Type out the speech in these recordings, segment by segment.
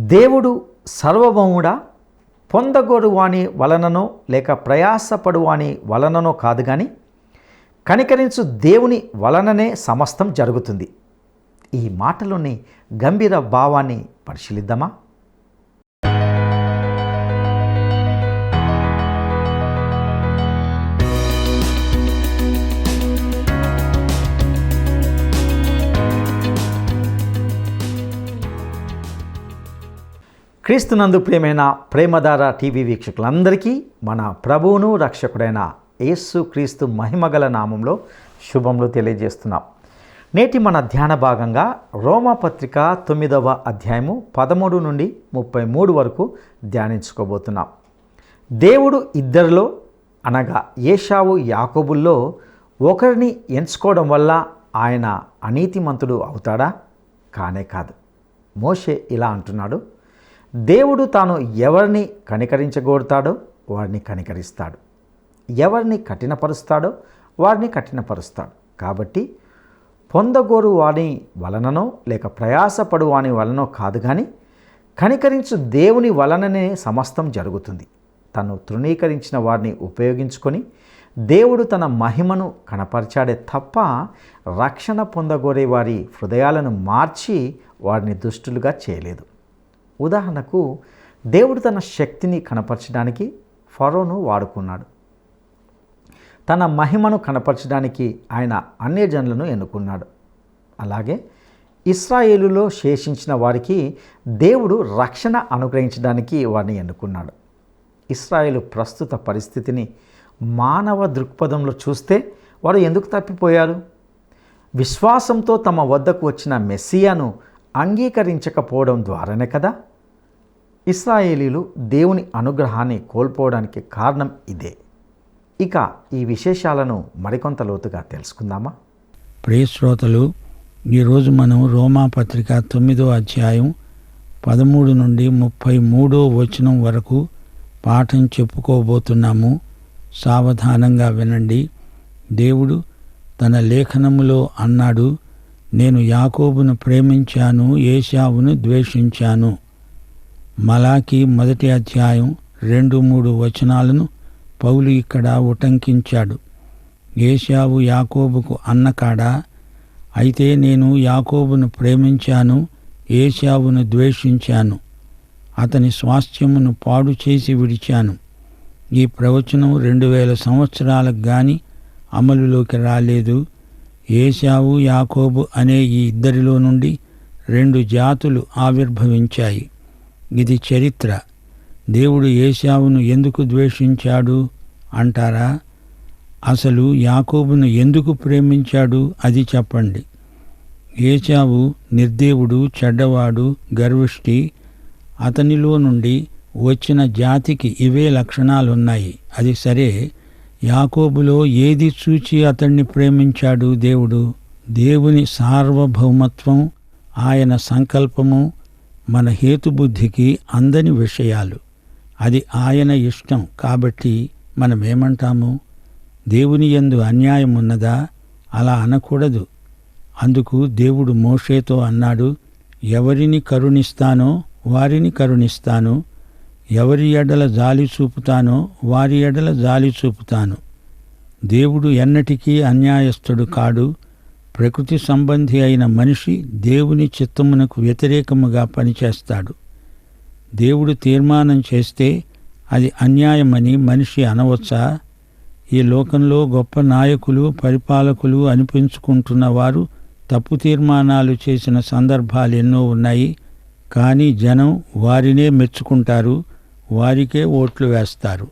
దేవుడు సర్వభౌముడా, పొందగోరువాని వలననో లేక ప్రయాసపడువాని వలననో కాదు కానీ కనికరించు దేవుని వలననే సమస్తం జరుగుతుంది. ఈ మాటలోని గంభీర భావాన్ని పరిశీలిద్దామా? క్రీస్తునందు ప్రియమైన ప్రేమధార టీవీ వీక్షకులందరికీ మన ప్రభువును రక్షకుడైన యేసు క్రీస్తు మహిమగల నామంలో శుభములు తెలియజేస్తున్నాం. నేటి మన ధ్యాన భాగంగా రోమాపత్రిక 9వ అధ్యాయము 13 నుండి 33 వరకు ధ్యానించుకోబోతున్నాం. దేవుడు ఇద్దరిలో అనగా ఏశావు యాకోబుల్లో ఒకరిని ఎంచుకోవడం వల్ల ఆయన అనీతిమంతుడు అవుతాడా? కానే కాదు. మోషే ఇలా అంటున్నాడు, దేవుడు తాను ఎవరిని కనికరించగోరుతాడో వారిని కనికరిస్తాడు, ఎవరిని కఠినపరుస్తాడో వారిని కఠినపరుస్తాడు. కాబట్టి పొందగోరు వాని వలననో లేక ప్రయాసపడు వాని వలనో కాదు కానీ కనికరించు దేవుని వలననే సమస్తం జరుగుతుంది. తను తృణీకరించిన వారిని ఉపయోగించుకొని దేవుడు తన మహిమను కనపరిచాడే తప్ప రక్షణ పొందగోరే వారి హృదయాలను మార్చి వారిని దుష్టులుగా చేయలేదు. ఉదాహరణకు, దేవుడు తన శక్తిని కనపరచడానికి ఫరోను వాడుకున్నాడు. తన మహిమను కనపరచడానికి ఆయన అన్యజనులను ఎన్నుకున్నాడు. అలాగే ఇశ్రాయేలులో శేషించిన వారికి దేవుడు రక్షణ అనుగ్రహించడానికి వారిని ఎన్నుకున్నాడు. ఇశ్రాయేలు ప్రస్తుత పరిస్థితిని మానవ దృక్పథంలో చూస్తే వారు ఎందుకు తప్పిపోయారు? విశ్వాసంతో తమ వద్దకు వచ్చిన మెస్సియాను అంగీకరించకపోవడం ద్వారానే కదా. ఇశ్రాయేలీలు దేవుని అనుగ్రహాన్ని కోల్పోవడానికి కారణం ఇదే. ఇక ఈ విశేషాలను మరికొంత లోతుగా తెలుసుకుందామా? ప్రియ శ్రోతలు, ఈరోజు మనం రోమాపత్రిక 9వ అధ్యాయం 13 నుండి 33వ వచనం వరకు పాఠం చెప్పుకోబోతున్నాము. సావధానంగా వినండి. దేవుడు తన లేఖనములో అన్నాడు, నేను యాకోబును ప్రేమించాను, ఏశావును ద్వేషించాను. మలాకి 1వ అధ్యాయం 2-3 వచనాలను పౌలు ఇక్కడ ఉటంకించాడు. ఏశావు యాకోబుకు అన్నకాడా? అయితే నేను యాకోబును ప్రేమించాను, ఏశావును ద్వేషించాను. అతని స్వాస్థ్యమును పాడు చేసి విడిచాను. ఈ ప్రవచనం 2000 సంవత్సరాలకు గాని అమలులోకి రాలేదు. ఏశావు యాకోబు అనే ఈ ఇద్దరిలో నుండి 2 జాతులు ఆవిర్భవించాయి. ఇది చరిత్ర. దేవుడు ఏశావును ఎందుకు ద్వేషించాడు అంటారా? అసలు యాకోబును ఎందుకు ప్రేమించాడు అది చెప్పండి. ఏశావు నిర్దేవుడు, చెడ్డవాడు, గర్విష్టి. అతనిలో నుండి వచ్చిన జాతికి ఇవే లక్షణాలున్నాయి. అది సరే, యాకోబులో ఏది చూచి అతన్ని ప్రేమించాడు దేవుడు? దేవుని సార్వభౌమత్వం, ఆయన సంకల్పము మన హేతుబుద్ధికి అందని విషయాలు. అది ఆయన ఇష్టం. కాబట్టి మనమేమంటాము? దేవుని యందు అన్యాయం ఉన్నదా? అలా అనకూడదు. అందుకు దేవుడు మోషేతో అన్నాడు, ఎవరిని కరుణిస్తానో వారిని కరుణిస్తాను, ఎవరి ఎడల జాలి చూపుతానో వారి ఎడల జాలి చూపుతాను. దేవుడు ఎన్నటికీ అన్యాయస్థుడు కాడు. ప్రకృతి సంబంధి అయిన మనిషి దేవుని చిత్తమునకు వ్యతిరేకముగా పనిచేస్తాడు. దేవుడు తీర్మానం చేస్తే అది అన్యాయమని మనిషి అనవచ్చా? ఈ లోకంలో గొప్ప నాయకులు, పరిపాలకులు అనిపించుకుంటున్న వారు తప్పు తీర్మానాలు చేసిన సందర్భాలు ఎన్నో ఉన్నాయి. కానీ జనం వారినే మెచ్చుకుంటారు, వారికే ఓట్లు వేస్తారు.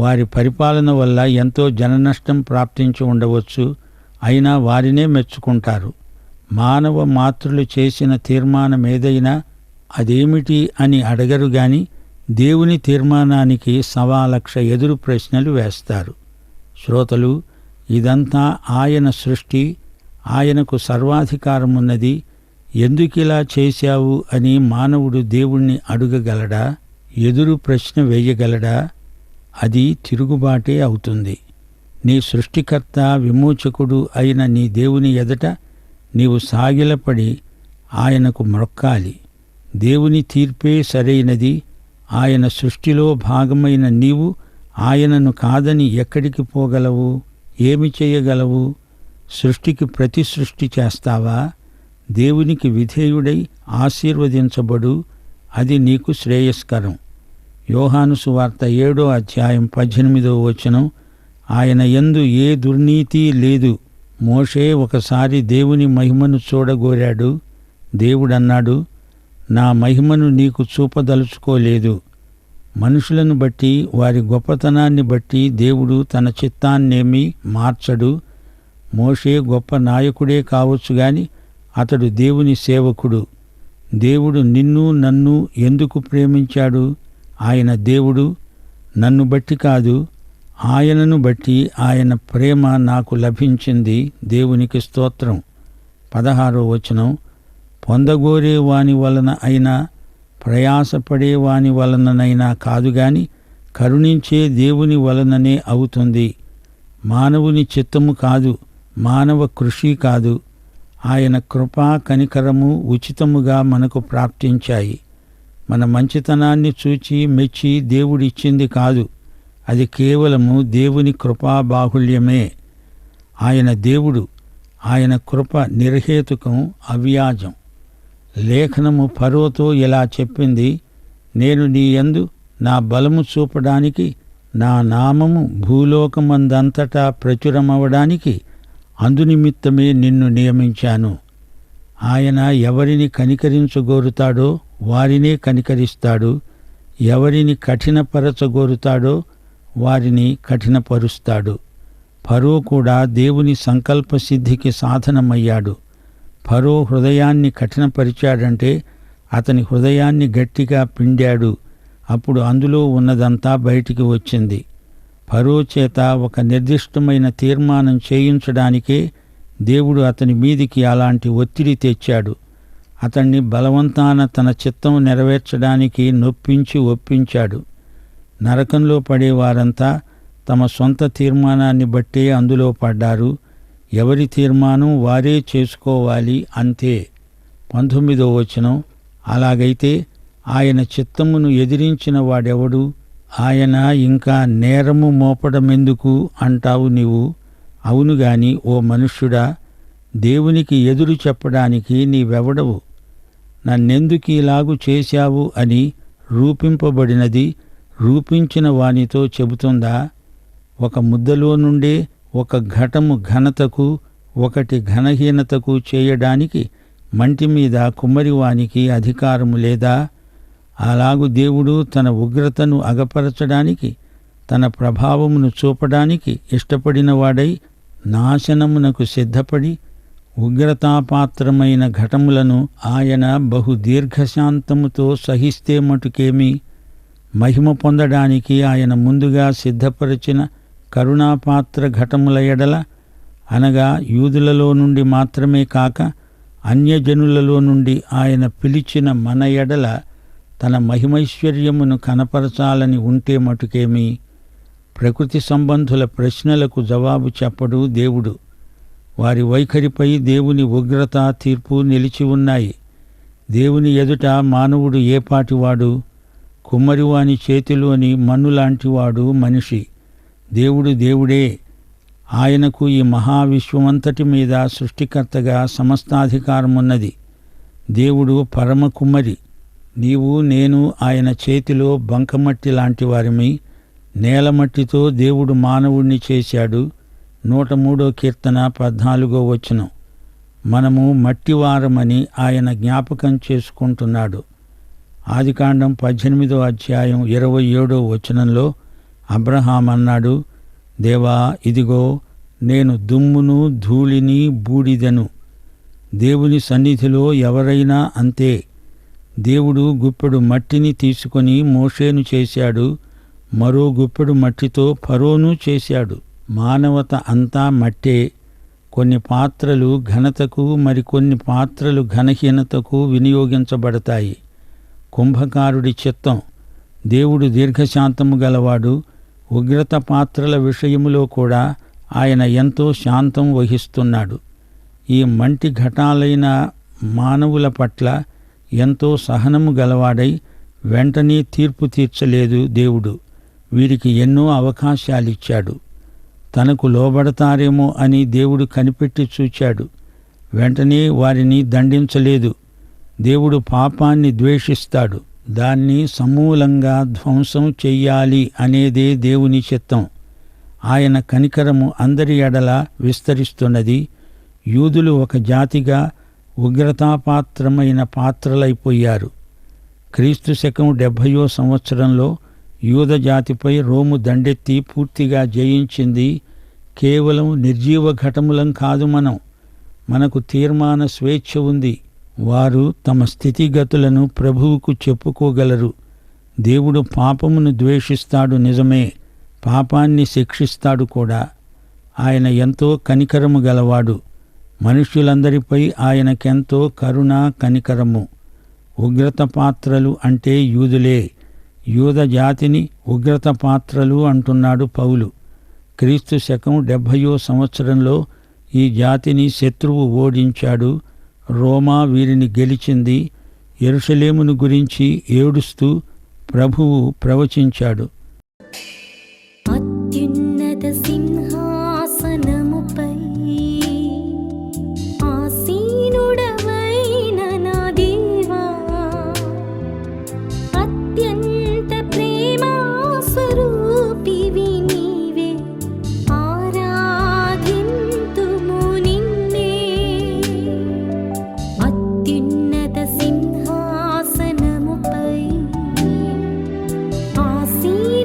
వారి పరిపాలన వల్ల ఎంతో జననష్టం ప్రాప్తించి ఉండవచ్చు, అయినా వారినే మెచ్చుకుంటారు. మానవ మాతృలు చేసిన తీర్మానం ఏదైనా అదేమిటి అని అడగరు గాని దేవుని తీర్మానానికి 1,00,000 ఎదురు ప్రశ్నలు వేస్తారు. శ్రోతలు, ఇదంతా ఆయన సృష్టి, ఆయనకు సర్వాధికారమున్నది. ఎందుకిలా చేశావు అని మానవుడు దేవుణ్ణి అడుగగలడా? ఎదురు ప్రశ్న వేయగలడా? అది తిరుగుబాటే అవుతుంది. నీ సృష్టికర్త, విమోచకుడు అయిన నీ దేవుని ఎదుట నీవు సాగిలపడి ఆయనకు మ్రొక్కాలి. దేవుని తీర్పే సరైనది. ఆయన సృష్టిలో భాగమైన నీవు ఆయనను కాదని ఎక్కడికి పోగలవు? ఏమి చేయగలవు? సృష్టికి ప్రతి సృష్టి చేస్తావా? దేవునికి విధేయుడై ఆశీర్వదించబడు, అది నీకు శ్రేయస్కరం. యోహాను సువార్త 7వ అధ్యాయం 18వ వచనం. ఆయన యందు ఏ దుర్నీతి లేదు. మోషే ఒకసారి దేవుని మహిమను చూడగోరాడు. దేవుడన్నాడు, నా మహిమను నీకు చూపదలుచుకోలేదు. మనుషులను బట్టి, వారి గొప్పతనాన్ని బట్టి దేవుడు తన చిత్తాన్నేమీ మార్చడు. మోషే గొప్ప నాయకుడే కావచ్చు గాని అతడు దేవుని సేవకుడు. దేవుడు నిన్ను నన్ను ఎందుకు ప్రేమించాడు? ఆయన దేవుడు. నన్ను బట్టి కాదు, ఆయనను బట్టి ఆయన ప్రేమ నాకు లభించింది. దేవునికి స్తోత్రం. 16వ వచనం. పొందగోరే వాని వలన అయినా, ప్రయాసపడే వాని వలననైనా కాదుగాని కరుణించే దేవుని వలననే అవుతుంది. మానవుని చిత్తము కాదు, మానవ కృషి కాదు. ఆయన కృపా కనికరము ఉచితముగా మనకు ప్రాప్తించాయి. మన మంచితనాన్ని చూచి మెచ్చి దేవుడిచ్చింది కాదు, అది కేవలము దేవుని కృపా బాహుళ్యమే. ఆయన దేవుడు, ఆయన కృప నిర్హేతుకం, అవ్యాజం. లేఖనము ఫరోతో ఇలా చెప్పింది, నేను నీ యందు నా బలము చూపడానికి, నా నామము భూలోకమందంతటా ప్రచురమవడానికి అందునిమిత్తమే నిన్ను నియమించాను. ఆయన ఎవరిని కనికరించగోరుతాడో వారినే కనికరిస్తాడు, ఎవరిని కఠినపరచగోరుతాడో వారిని కఠినపరుస్తాడు. ఫరో కూడా దేవుని సంకల్ప సిద్ధికి సాధనమయ్యాడు. ఫరో హృదయాన్ని కఠినపరిచాడంటే అతని హృదయాన్ని గట్టిగా పిండాడు. అప్పుడు అందులో ఉన్నదంతా బయటికి వచ్చింది. ఫరో చేత ఒక నిర్దిష్టమైన తీర్మానం చేయించడానికే దేవుడు అతని మీదికి అలాంటి ఒత్తిడి తెచ్చాడు. అతన్ని బలవంతాన తన చిత్తం నెరవేర్చడానికి నొప్పించి ఒప్పించాడు. నరకంలో పడేవారంతా తమ సొంత తీర్మానాన్ని బట్టే అందులో పడ్డారు. ఎవరి తీర్మానం వారే చేసుకోవాలి, అంతే. 19వ వచనం. అలాగైతే ఆయన చిత్తమును ఎదిరించిన వాడెవడు? ఆయన ఇంకా నేరము మోపడమెందుకు అంటావు నీవు? అవును గాని ఓ మనుష్యుడా, దేవునికి ఎదురు చెప్పడానికి నీవెవడవు? నన్నెందుకు ఇలాగు చేశావు అని రూపింపబడినది రూపించిన వానితో చెబుతుందా? ఒక ముద్దలో నుండే ఒక ఘటము ఘనతకు, ఒకటి ఘనహీనతకు చేయడానికి మంటి మీద కుమ్మరివానికి అధికారము లేదా? అలాగు దేవుడు తన ఉగ్రతను అగపరచడానికి, తన ప్రభావమును చూపడానికి ఇష్టపడినవాడై నాశనమునకు సిద్ధపడి ఉగ్రతాపాత్రమైన ఘటములను ఆయన బహు దీర్ఘశాంతముతో సహిస్తే మటుకేమి? మహిమ పొందడానికి ఆయన ముందుగా సిద్ధపరిచిన కరుణాపాత్ర ఘటముల ఎడల, అనగా యూదులలో నుండి మాత్రమే కాక అన్యజనులలో నుండి ఆయన పిలిచిన మన ఎడల తన మహిమైశ్వర్యమును కనపరచాలని ఉంటే మటుకేమి? ప్రకృతి సంబంధుల ప్రశ్నలకు జవాబు చెప్పడు దేవుడు. వారి వైఖరిపై దేవుని ఉగ్రత, తీర్పు నిలిచి ఉన్నాయి. దేవుని ఎదుట మానవుడు ఏపాటివాడు? కుమ్మరివాని చేతిలోని మన్నులాంటివాడు మనిషి. దేవుడు దేవుడే. ఆయనకు ఈ మహావిశ్వమంతటి మీద సృష్టికర్తగా సమస్తాధికారమున్నది. దేవుడు పరమ కుమ్మరి. నీవు నేను ఆయన చేతిలో బంకమట్టి లాంటి వారిమి. నేలమట్టితో దేవుడు మానవుణ్ణి చేశాడు. 103వ కీర్తన 14వ వచనం. మనము మట్టివారమని ఆయన జ్ఞాపకం చేసుకుంటున్నాడు. ఆదికాండం 18వ అధ్యాయం 27వ వచనంలో అబ్రహాం అన్నాడు, దేవా, ఇదిగో నేను దుమ్మును ధూళిని బూడిదను. దేవుని సన్నిధిలో ఎవరైనా అంతే. దేవుడు గుప్పెడు మట్టిని తీసుకొని మోషేను చేశాడు. మరో గుప్పెడు మట్టితో ఫరోను చేశాడు. మానవత అంతా మట్టే. కొన్ని పాత్రలు ఘనతకు, మరికొన్ని పాత్రలు ఘనహీనతకు వినియోగించబడతాయి. కుంభకారుడి చిత్తం. దేవుడు దీర్ఘశాంతము గలవాడు. ఉగ్రత పాత్రల విషయములో కూడా ఆయన ఎంతో శాంతం వహిస్తున్నాడు. ఈ మంటి ఘటాలైన మానవుల పట్ల ఎంతో సహనము గలవాడై వెంటనే తీర్పు తీర్చలేదు దేవుడు. వీరికి ఎన్నో అవకాశాలిచ్చాడు. తనకు లోబడతారేమో అని దేవుడు కనిపెట్టి చూచాడు. వెంటనే వారిని దండించలేదు. దేవుడు పాపాన్ని ద్వేషిస్తాడు. దాన్ని సమూలంగా ధ్వంసం చెయ్యాలి అనేదే దేవుని చిత్తం. ఆయన కనికరము అందరి ఎడల విస్తరిస్తున్నది. యూదులు ఒక జాతిగా ఉగ్రతాపాత్రమైన పాత్రలైపోయారు. క్రీస్తు శకం 70వ సంవత్సరంలో యూద జాతిపై రోము దండెత్తి పూర్తిగా జయించింది. కేవలం నిర్జీవ ఘటములం కాదు మనకు తీర్మాన స్వేచ్ఛ ఉంది. వారు తమ స్థితిగతులను ప్రభువుకు చెప్పుకోగలరు. దేవుడు పాపమును ద్వేషిస్తాడు నిజమే, పాపాన్ని శిక్షిస్తాడు కూడా. ఆయన ఎంతో కనికరము గలవాడు. మనుష్యులందరిపై ఆయనకెంతో కరుణ, కనికరము. ఉగ్రత పాత్రలు అంటే యూదులే. యూద జాతిని ఉగ్రత పాత్రలు అంటున్నాడు పౌలు. క్రీస్తు శకం 70వ సంవత్సరంలో ఈ జాతిని శత్రువు ఓడించాడు. రోమా వీరిని గెలిచింది. యెరూషలేమును గురించి ఏడుస్తూ ప్రభువు ప్రవచించాడు. అత్యున్నత సింహాసనముపై ఆసీనుడవైన నా దేవా, అత్యంత ప్రేమా స్వరూపివి నీవే, ఆరాధింతుము నిన్నే. అత్యున్నత సింహాసనముపై ఆసీనుడవైన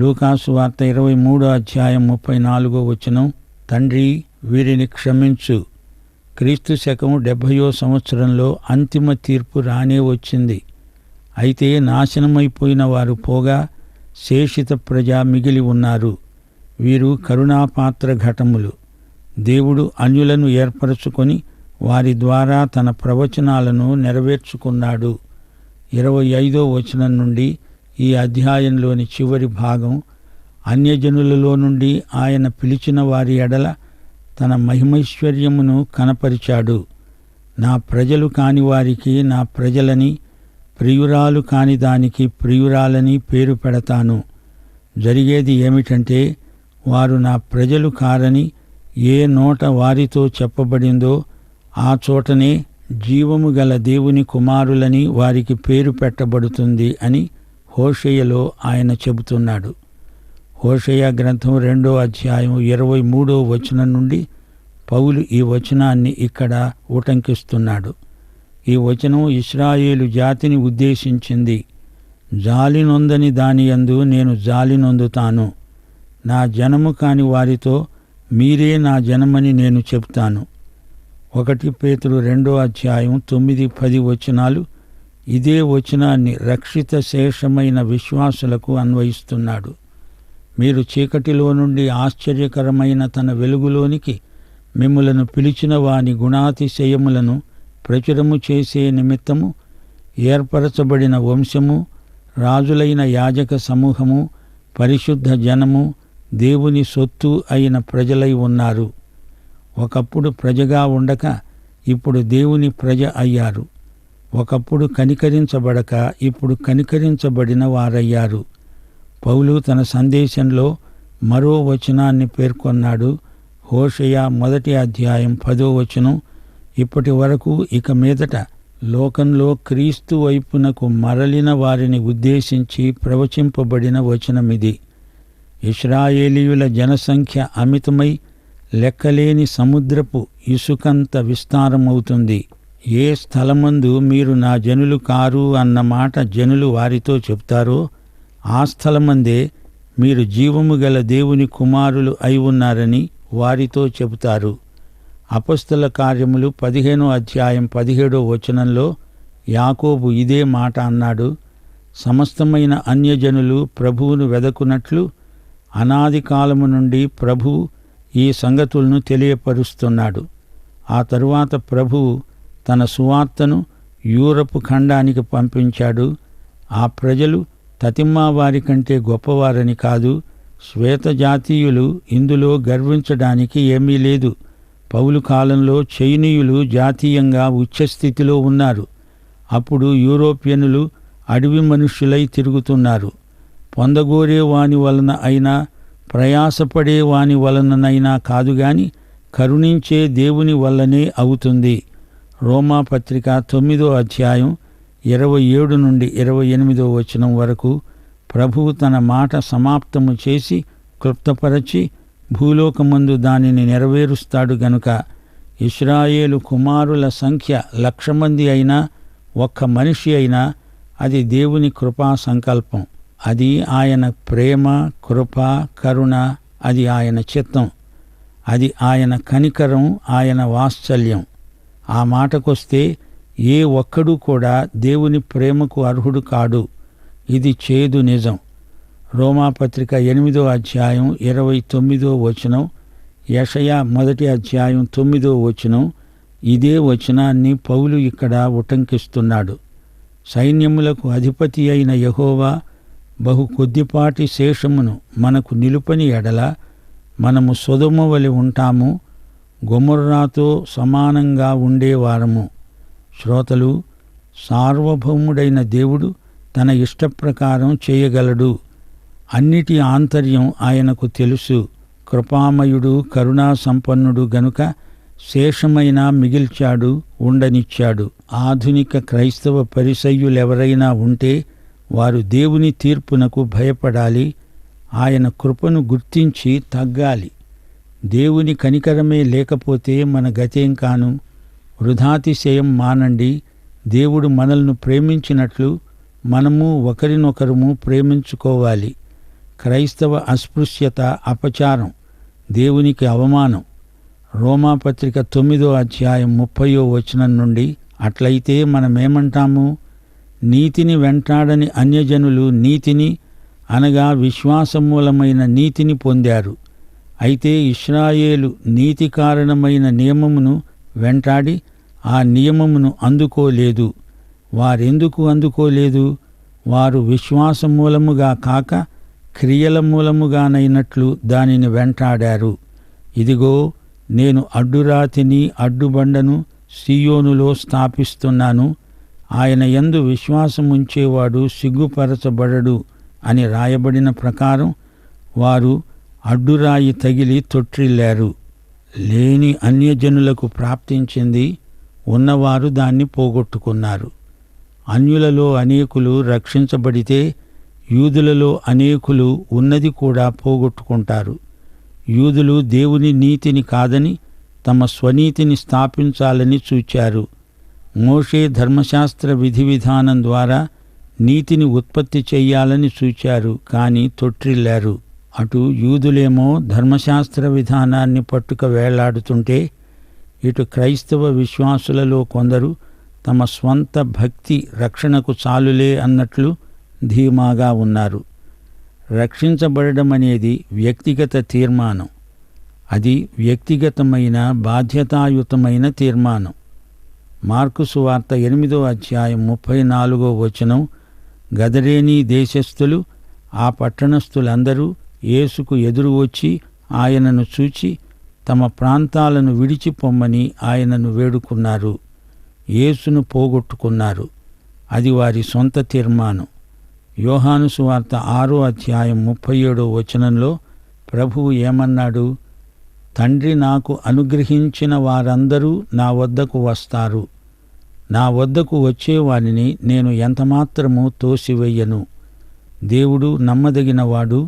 లూకాసు వార్త 23:34 తండ్రి వీరిని క్షమించు. క్రీస్తు శకం 70వ సంవత్సరంలో అంతిమ తీర్పు రానే వచ్చింది. అయితే నాశనమైపోయిన వారు పోగా శేషిత ప్రజ మిగిలి ఉన్నారు. వీరు కరుణాపాత్ర ఘటములు. దేవుడు అన్యులను ఏర్పరచుకొని వారి ద్వారా తన ప్రవచనాలను నెరవేర్చుకున్నాడు. 25వ వచనం నుండి ఈ అధ్యాయంలోని చివరి భాగం అన్యజనులలో నుండి ఆయన పిలిచిన వారి ఎడల తన మహిమైశ్వర్యమును కనపరిచాడు. నా ప్రజలు కాని వారికి నా ప్రజలని, ప్రియురాలు కాని దానికి ప్రియురాలని పేరు పెడతాను. జరిగేది ఏమిటంటే వారు నా ప్రజలు కారని ఏ నోట వారితో చెప్పబడిందో ఆ చోటనే జీవము గల దేవుని కుమారులని వారికి పేరు పెట్టబడుతుంది అని హోషేయలో ఆయన చెబుతున్నాడు. హోషేయ గ్రంథం 2వ అధ్యాయం 23వ వచనం నుండి పౌలు ఈ వచనాన్ని ఇక్కడ ఉటంకిస్తున్నాడు. ఈ వచనం ఇశ్రాయేలు జాతిని ఉద్దేశించింది. జాలినొందని దానియందు నేను జాలినొందుతాను. నా జనము కాని వారితో మీరే నా జనమని నేను చెప్తాను. 1 పేతురు 2వ అధ్యాయం 9-10 వచనాలు ఇదే వచనాన్ని రక్షిత శేషమైన విశ్వాసులకు అన్వయిస్తున్నాడు. మీరు చీకటిలో నుండి ఆశ్చర్యకరమైన తన వెలుగులోనికి మిమ్ములను పిలిచిన వాని గుణాతిశయములను ప్రచురము చేసే నిమిత్తము ఏర్పరచబడిన వంశము, రాజులైన యాజక సమూహము, పరిశుద్ధ జనము, దేవుని సొత్తు అయిన ప్రజలై ఉన్నారు. ఒకప్పుడు ప్రజగా ఉండక ఇప్పుడు దేవుని ప్రజ అయ్యారు. ఒకప్పుడు కనికరించబడక ఇప్పుడు కనికరించబడిన వారయ్యారు. పౌలు తన సందేశంలో మరో వచనాన్ని పేర్కొన్నాడు. హోషేయ 1వ అధ్యాయం 10వ వచనం ఇప్పటి వరకు ఇక మీదట లోకంలో క్రీస్తు వైపునకు మరలిన వారిని ఉద్దేశించి ప్రవచింపబడిన వచనమిది. ఇశ్రాయేలీయుల జనసంఖ్య అమితమై లెక్కలేని సముద్రపు ఇసుకంత విస్తారమవుతుంది. ఏ స్థలమందు మీరు నా జనులు కారు అన్న మాట జనులు వారితో చెప్తారో ఆ స్థలమందే మీరు జీవము గల దేవుని కుమారులు అయి ఉన్నారని వారితో చెబుతారు. అపొస్తల కార్యములు 15వ అధ్యాయం 17వ వచనంలో యాకోబు ఇదే మాట అన్నాడు. సమస్తమైన అన్యజనులు ప్రభువును వెదకునట్లు అనాది కాలము నుండి ప్రభువు ఈ సంగతులను తెలియపరుస్తున్నాడు. ఆ తరువాత ప్రభువు తన సువార్తను యూరపు ఖండానికి పంపించాడు. ఆ ప్రజలు తతిమ్మా వారి కంటే గొప్పవారని కాదు, శ్వేతజాతీయులు ఇందులో గర్వించడానికి ఏమీ లేదు. పౌలు కాలంలో చైనీయులు జాతీయంగా ఉచ్చస్థితిలో ఉన్నారు. అప్పుడు యూరోపియనులు అడవి మనుష్యులై తిరుగుతున్నారు. పొందగోరే వాని వలన అయినా ప్రయాసపడే వాని వలననైనా కాదుగాని కరుణించే దేవుని వల్లనే అవుతుంది. రోమాపత్రిక 9వ అధ్యాయం 27 నుండి 28వ వచనం వరకు ప్రభువు తన మాట సమాప్తము చేసి క్లుప్తపరచి భూలోకమందు దానిని నెరవేరుస్తాడు గనుక ఇశ్రాయేలు కుమారుల సంఖ్య 1,00,000 మంది అయినా ఒక్క మనిషి అయినా అది దేవుని కృపా సంకల్పం. అది ఆయన ప్రేమ, కృప, కరుణ, అది ఆయన చిత్తం, అది ఆయన కనికరం, ఆయన వాత్సల్యం. ఆ మాటకొస్తే ఏ ఒక్కడూ కూడా దేవుని ప్రేమకు అర్హుడు కాడు. ఇది చేదు నిజం. రోమాపత్రిక 8వ అధ్యాయం 29వ వచనం, యెషయా 1వ అధ్యాయం 9వ వచనం ఇదే వచనాన్ని పౌలు ఇక్కడ ఉటంకిస్తున్నాడు. సైన్యములకు అధిపతి అయిన యెహోవా బహు కొద్దిపాటి శేషమును మనకు నిలుపని ఎడల మనము సొదొమ వలె ఉంటాము, గొమొర్రాతో సమానంగా ఉండేవారము. శ్రోతలు, సార్వభౌముడైన దేవుడు తన ఇష్టప్రకారం చేయగలడు. అన్నిటి ఆంతర్యం ఆయనకు తెలుసు. కృపామయుడు, కరుణా సంపన్నుడు గనుక శేషమైనా మిగిల్చాడు, ఉండనిచ్చాడు. ఆధునిక క్రైస్తవ పరిసయ్యులెవరైనా ఉంటే వారు దేవుని తీర్పునకు భయపడాలి. ఆయన కృపను గుర్తించి తగ్గాలి. దేవుని కనికరమే లేకపోతే మన గతేం కాను. వృధాతిశయం మానండి. దేవుడు మనల్ని ప్రేమించినట్లు మనము ఒకరినొకరము ప్రేమించుకోవాలి. క్రైస్తవ అస్పృశ్యత అపచారం, దేవునికి అవమానం. రోమాపత్రిక 9వ అధ్యాయం 30వ వచనం నుండి అట్లయితే మనమేమంటాము? నీతిని వెంటాడని అన్యజనులు నీతిని అనగా విశ్వాసమూలమైన నీతిని పొందారు. అయితే ఇశ్రాయేలు నీతి కారణమైన నియమమును వెంటాడి ఆ నియమమును అందుకోలేదు. వారెందుకు అందుకోలేదు? వారు విశ్వాసమూలముగా కాక క్రియల మూలముగానైనట్లు దానిని వెంటాడారు. ఇదిగో, నేను అడ్డురాతిని అడ్డుబండను సీయోనులో స్థాపిస్తున్నాను, ఆయన యందు విశ్వాసముంచేవాడు సిగ్గుపరచబడడు అని రాయబడిన ప్రకారం వారు అడ్డురాయి తగిలి తొట్టిల్లారు. లేని అన్యజనులకు ప్రాప్తించింది, ఉన్నవారు దాన్ని పోగొట్టుకున్నారు. అన్యులలో అనేకులు రక్షించబడితే యూదులలో అనేకులు ఉన్నది కూడా పోగొట్టుకుంటారు. యూదులు దేవుని నీతిని కాదని తమ స్వనీతిని స్థాపించాలని చూచారు. మోషే ధర్మశాస్త్ర విధి విధానం ద్వారా నీతిని ఉత్పత్తి చెయ్యాలని చూచారు, కానీ తొట్టిల్లారు. అటు యూదులేమో ధర్మశాస్త్ర విధానాన్ని పట్టుక వేళ్లాడుతుంటే, ఇటు క్రైస్తవ విశ్వాసులలో కొందరు తమ స్వంత భక్తి రక్షణకు చాలులే అన్నట్లు ధీమాగా ఉన్నారు. రక్షించబడడం అనేది వ్యక్తిగత తీర్మానం. అది వ్యక్తిగతమైన బాధ్యతాయుతమైన తీర్మానం. మార్కు సువార్త 8వ అధ్యాయం 34వ వచనం, గదరేనీ దేశస్థులు ఆ పట్టణస్థులందరూ యేసుకు ఎదురు వచ్చి ఆయనను చూచి తమ ప్రాంతాలను విడిచిపొమ్మని ఆయనను వేడుకున్నారు. యేసును పోగొట్టుకున్నారు. అది వారి సొంత తీర్మానం. యోహాను సువార్త 6వ అధ్యాయం 37వ వచనంలో ప్రభువు ఏమన్నాడు? తండ్రి నాకు అనుగ్రహించిన వారందరూ నా వద్దకు వస్తారు. నా వద్దకు వచ్చేవారిని నేను ఎంతమాత్రమూ తోసివెయ్యను. దేవుడు నమ్మదగినవాడు.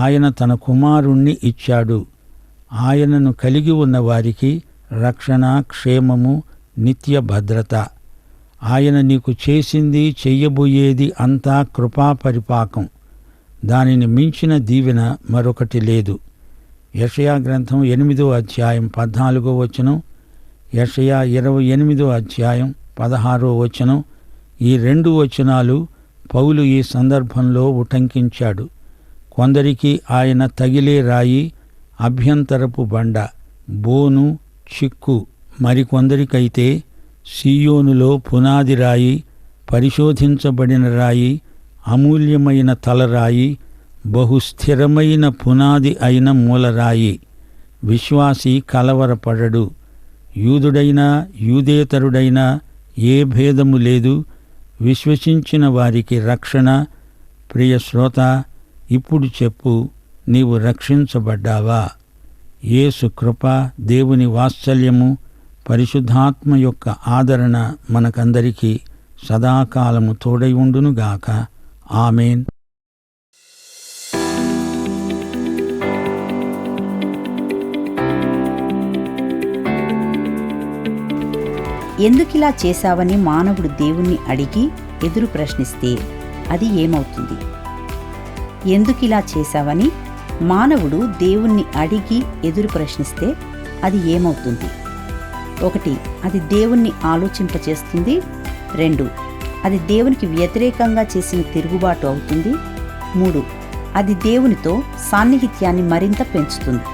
ఆయన తన కుమారుణ్ణి ఇచ్చాడు. ఆయనను కలిగి ఉన్న వారికి రక్షణ, క్షేమము, నిత్య భద్రత. ఆయన నీకు చేసింది, చెయ్యబోయేది అంతా కృపా పరిపాకం. దానిని మించిన దీవెన మరొకటి లేదు. యెషయా గ్రంథం 8వ అధ్యాయం 14వ వచనం, యెషయా 28వ అధ్యాయం 16వ వచనం, ఈ 2 వచనాలు పౌలు ఈ సందర్భంలో ఉటంకించాడు. కొందరికి ఆయన తగిలే రాయి, అభ్యంతరపు బండ, బోను, చిక్కు. మరికొందరికైతే సీయోనులో పునాది రాయి, పరిశోధించబడిన రాయి, అమూల్యమైన తలరాయి, బహుస్థిరమైన పునాది అయిన మూలరాయి. విశ్వాసి కలవరపడడు. యూదుడైనా యూదేతరుడైనా ఏ భేదము లేదు. విశ్వసించిన వారికి రక్షణ. ప్రియ శ్రోత, ఇప్పుడు చెప్పు, నీవు రక్షించబడ్డావా? యేసు కృప, దేవుని వాత్సల్యము, పరిశుద్ధాత్మ యొక్క ఆదరణ మనకందరికీ సదాకాలము తోడై ఉండునుగాక. ఆమేన్. ఎందుకిలా చేశావని మానవుడు దేవుణ్ణి అడిగి ఎదురు ప్రశ్నిస్తే అది ఏమవుతుంది? ఎందుకిలా చేశావని మానవుడు దేవుణ్ణి అడిగి ఎదురు ప్రశ్నిస్తే అది ఏమవుతుంది? 1, అది దేవుణ్ణి ఆలోచింపచేస్తుంది. 2, అది దేవునికి వ్యతిరేకంగా చేసిన తిరుగుబాటు అవుతుంది. 3, అది దేవునితో సాన్నిహిత్యాన్ని మరింత పెంచుతుంది.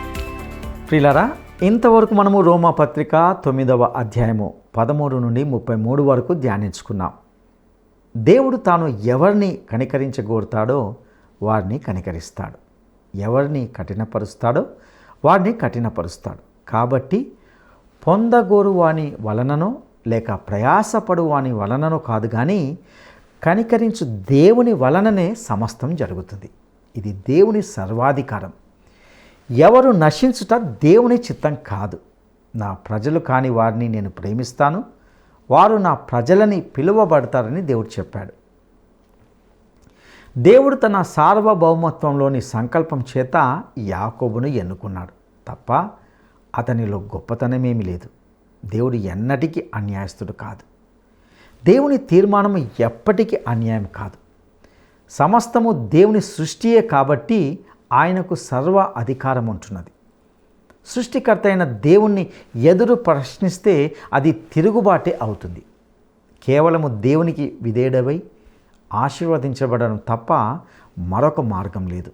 ప్రియులారా, ఇంతవరకు మనము రోమా పత్రిక 9వ అధ్యాయము 13 నుండి 33 వరకు ధ్యానించుకున్నాం. దేవుడు తాను ఎవరిని కనికరించగోరుతాడో వారిని కనికరిస్తాడు, ఎవరిని కఠినపరుస్తాడో వారిని కఠినపరుస్తాడు. కాబట్టి పొందగోరు వాని వలననో లేక ప్రయాసపడు వాని వలననో కాదు, కానీ కనికరించు దేవుని వలననే సమస్తం జరుగుతుంది. ఇది దేవుని సర్వాధికారం. ఎవరు నశించుట దేవుని చిత్తం కాదు. నా ప్రజలు కాని వారిని నేను ప్రేమిస్తాను, వారు నా ప్రజలని పిలువబడతారని దేవుడు చెప్పాడు. దేవుడు తన సార్వభౌమత్వంలోని సంకల్పం చేత యాకోబును ఎన్నుకున్నాడు తప్ప అతనిలో గొప్పతనమేమీ లేదు. దేవుడు ఎన్నటికీ అన్యాయస్తుడు కాదు. దేవుని తీర్మానం ఎప్పటికీ అన్యాయం కాదు. సమస్తము దేవుని సృష్టియే కాబట్టి ఆయనకు సర్వ అధికారం ఉంటున్నది. సృష్టికర్త అయిన దేవుణ్ణి ఎదురు ప్రశ్నిస్తే అది తిరుగుబాటే అవుతుంది. కేవలము దేవునికి విధేయుడవై ఆశీర్వదించబడడం తప్ప మరొక మార్గం లేదు.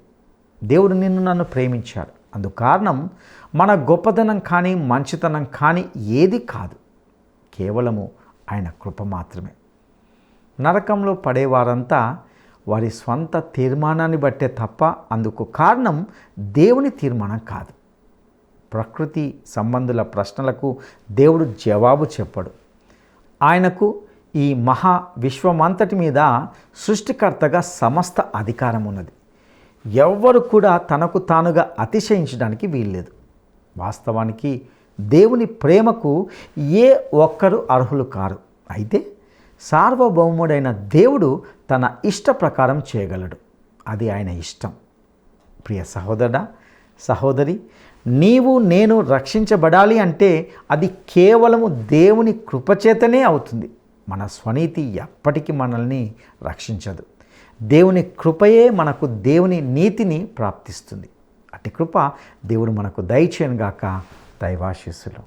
దేవుడు నిన్ను నన్ను ప్రేమించాడు. అందుకు కారణం మన గొప్పతనం కానీ మంచితనం కానీ ఏది కాదు, కేవలము ఆయన కృప మాత్రమే. నరకంలో పడేవారంతా వారి స్వంత తీర్మానాన్ని బట్టే తప్ప అందుకు కారణం దేవుని తీర్మానం కాదు. ప్రకృతి సంబంధుల ప్రశ్నలకు దేవుడు జవాబు చెప్పడు. ఆయనకు ఈ మహా విశ్వమంతటి మీద సృష్టికర్తగా సమస్త అధికారం ఉన్నది. ఎవ్వరు కూడా తనకు తానుగా అతిశయించడానికి వీల్లేదు. వాస్తవానికి దేవుని ప్రేమకు ఏ ఒక్కరు అర్హులు కారు. అయితే సార్వభౌముడైన దేవుడు తన ఇష్ట ప్రకారం చేయగలడు. అది ఆయన ఇష్టం. ప్రియ సహోదరుడా, సహోదరి, నీవు నేను రక్షించబడాలి అంటే అది కేవలము దేవుని కృపచేతనే అవుతుంది. మన స్వనీతి ఎప్పటికీ మనల్ని రక్షించదు. దేవుని కృపయే మనకు దేవుని నీతిని ప్రాప్తిస్తుంది. అట్టి కృప దేవుడు మనకు దయచేయనుగాక. దైవాశీస్సులు.